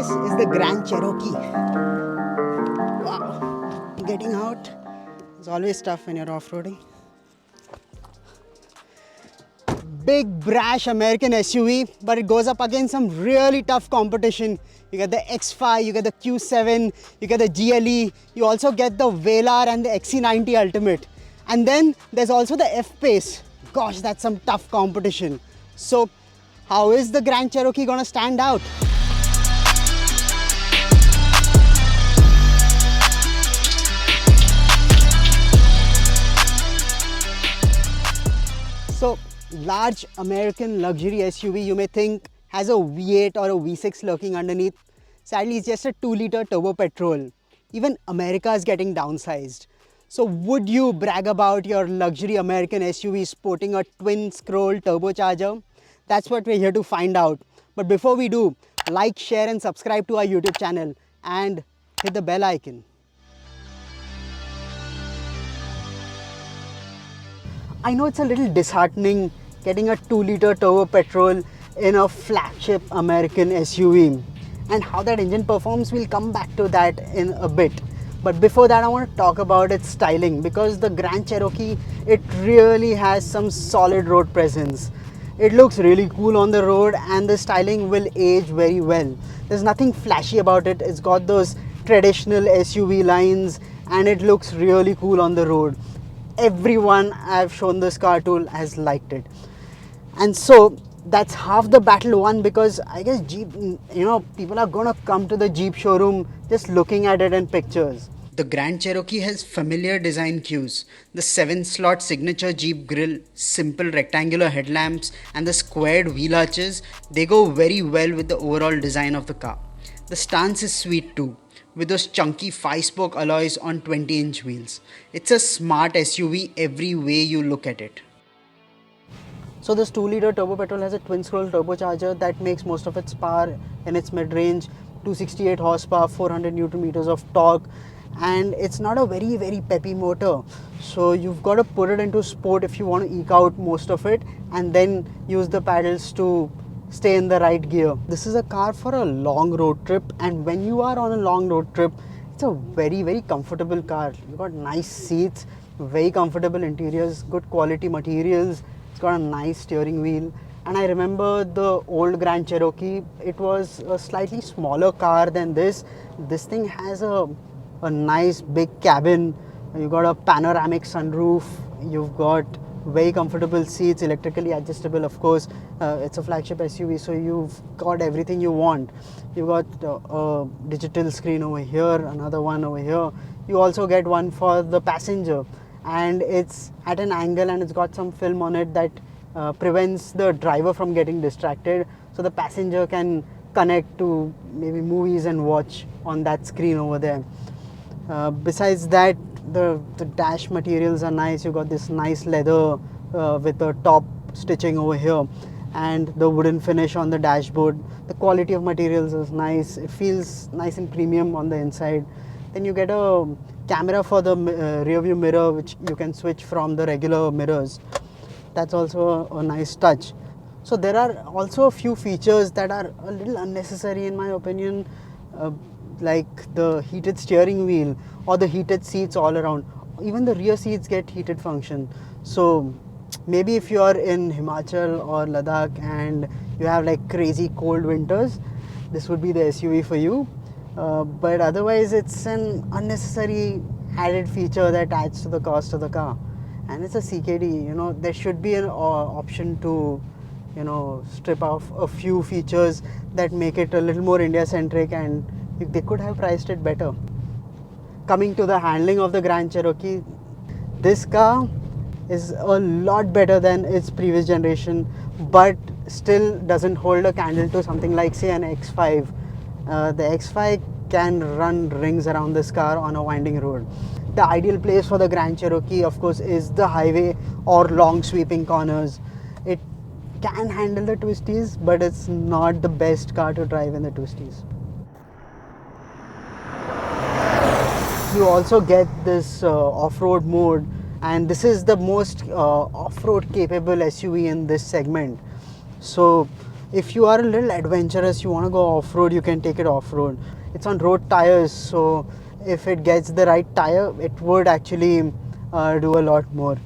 This is the Grand Cherokee. Wow. Getting out is always tough when you're off-roading. Big, brash American SUV, but it goes up against some really tough competition. You get the X5, you get the Q7, you get the GLE, you also get the Velar and the XC90 Ultimate. And then there's also the F-Pace. Gosh, that's some tough competition. So, how is the Grand Cherokee gonna stand out? So, large American luxury SUV, you may think, has a V8 or a V6 lurking underneath. Sadly, it's just a 2-liter turbo petrol. Even America is getting downsized. So would you brag about your luxury American SUV sporting a twin-scroll turbocharger? That's what we're here to find out. But before we do, like, share and subscribe to our YouTube channel and hit the bell icon. I know it's a little disheartening getting a 2-liter turbo petrol in a flagship American SUV, and how that engine performs, we'll come back to that in a bit. But before that, I want to talk about its styling, because the Grand Cherokee, it really has some solid road presence. It looks really cool on the road and the styling will age very well. There's nothing flashy about it. It's got those traditional SUV lines and it looks really cool on the road. Everyone I've shown this car to has liked it. And so that's half the battle won, because I guess Jeep, people are gonna come to the Jeep showroom just looking at it in pictures. The Grand Cherokee has familiar design cues. The 7-slot signature Jeep grille, simple rectangular headlamps and the squared wheel arches, they go very well with the overall design of the car. The stance is sweet too, with those chunky 5-spoke alloys on 20-inch wheels. It's a smart SUV every way you look at it. So this 2-liter turbo petrol has a twin-scroll turbocharger that makes most of its power in its mid-range, 268 horsepower, 400 Newton meters of torque, and it's not a very peppy motor. So you've got to put it into sport if you want to eke out most of it, and then use the paddles to stay in the right gear. This is a car for a long road trip, and when you are on a long road trip, it's a very comfortable car. You've got nice seats, very comfortable interiors, good quality materials. It's got a nice steering wheel. And I remember the old Grand Cherokee, it was a slightly smaller car than this. This thing has a nice big cabin. You've got a panoramic sunroof. You've got very comfortable seats, electrically adjustable, of course. It's a flagship SUV, so you've got everything you want. You've got a digital screen over here, another one over here. You also get one for the passenger, and it's at an angle and it's got some film on it that prevents the driver from getting distracted, so the passenger can connect to maybe movies and watch on that screen over there. Besides that, the dash materials are nice. You got this nice leather with the top stitching over here and the wooden finish on the dashboard. The quality of materials is nice. It feels nice and premium on the inside. Then you get a camera for the rear view mirror, which you can switch from the regular mirrors. That's also a nice touch. So there are also a few features that are a little unnecessary in my opinion, like the heated steering wheel or the heated seats all around. Even the rear seats get heated function. So maybe if you are in Himachal or Ladakh and you have like crazy cold winters, this would be the SUV for you. But otherwise it's an unnecessary added feature that adds to the cost of the car. And it's a CKD, there should be an option to strip off a few features that make it a little more India centric, and they could have priced it better. Coming to the handling of the Grand Cherokee, this car is a lot better than its previous generation, but still doesn't hold a candle to something like, say, an X5. The X5 can run rings around this car on a winding road. The ideal place for the Grand Cherokee, of course, is the highway or long sweeping corners. It can handle the twisties, but it's not the best car to drive in the twisties. You also get this off-road mode, and this is the most off-road capable SUV in this segment. So If you are a little adventurous, you want to go off-road, you can take it off-road. It's on road tires, so if it gets the right tire, it would actually do a lot more.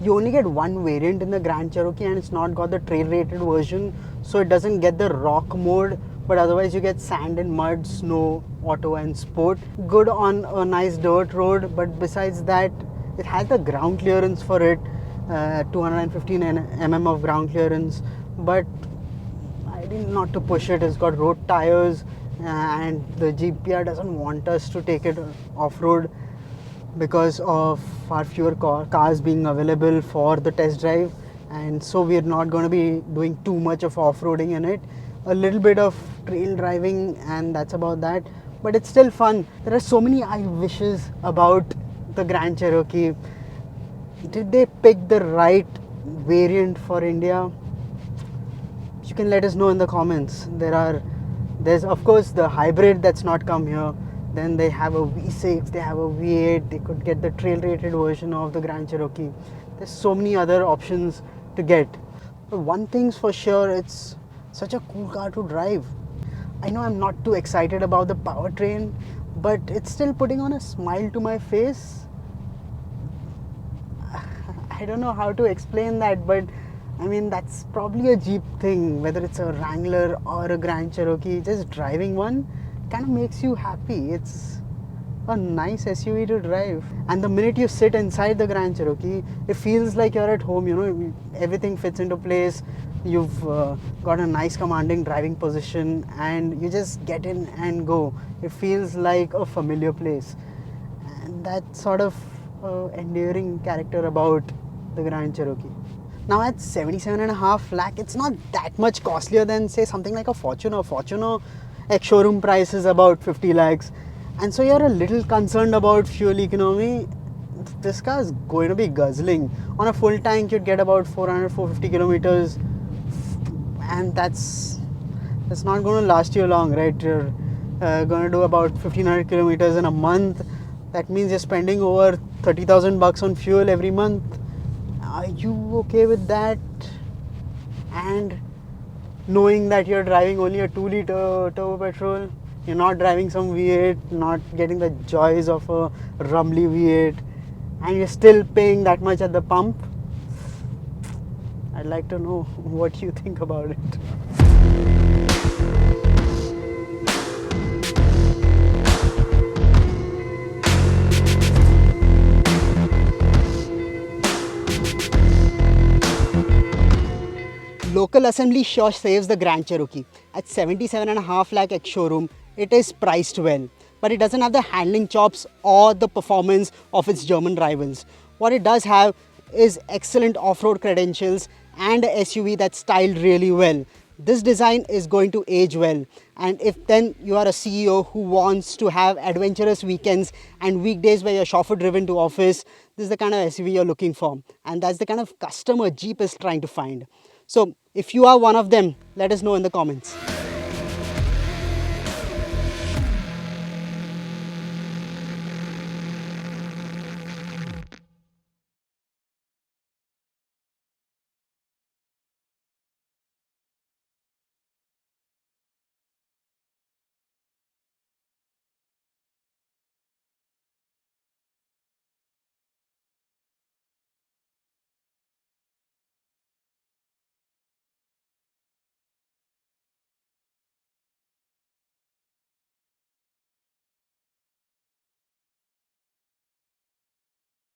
You only get one variant in the Grand Cherokee, and it's not got the trail rated version, so it doesn't get the rock mode, but otherwise you get sand and mud, snow, auto and sport. Good on a nice dirt road, but besides that, it has the ground clearance for it, 215 mm of ground clearance, but I didn't not to push it. It's got road tires, and the GPR doesn't want us to take it off-road because of far fewer cars being available for the test drive, and so we're not going to be doing too much of off-roading in it. A little bit of trail driving, and that's about that, but it's still fun. There are so many I wishes about the Grand Cherokee. Did they pick the right variant for India? You can let us know in the comments. There's of course the hybrid that's not come here. Then they have a V6, they have a V8, they could get the trail rated version of the Grand Cherokee. There's so many other options to get. But one thing's for sure, it's such a cool car to drive. I know I'm not too excited about the powertrain, but it's still putting on a smile to my face. I don't know how to explain that, but I mean, that's probably a Jeep thing, whether it's a Wrangler or a Grand Cherokee. Just driving one kind of makes you happy. It's a nice SUV to drive. And the minute you sit inside the Grand Cherokee, it feels like you're at home, you know, everything fits into place. You've got a nice commanding driving position, and you just get in and go. It feels like a familiar place. And that sort of endearing character about the Grand Cherokee. Now at 77.5 lakh, it's not that much costlier than say something like a Fortuner. Fortuner ex-showroom price is about 50 lakhs. And so you're a little concerned about fuel economy. This car is going to be guzzling. On a full tank, you'd get about 400-450 kilometers. And that's not going to last you long, right? You're going to do about 1500 kilometers in a month. That means you're spending over 30,000 bucks on fuel every month. Are you okay with that? And knowing that you're driving only a 2-liter turbo petrol, you're not driving some V8, not getting the joys of a rumbly V8, and you're still paying that much at the pump. I'd like to know what you think about it. Local assembly sure saves the Grand Cherokee. At 77.5 lakh ex-showroom, it is priced well, but it doesn't have the handling chops or the performance of its German rivals. What it does have is excellent off-road credentials and a SUV that's styled really well. This design is going to age well, and if then you are a CEO who wants to have adventurous weekends and weekdays where you're chauffeur driven to office, this is the kind of SUV you're looking for, and that's the kind of customer Jeep is trying to find. So if you are one of them, let us know in the comments.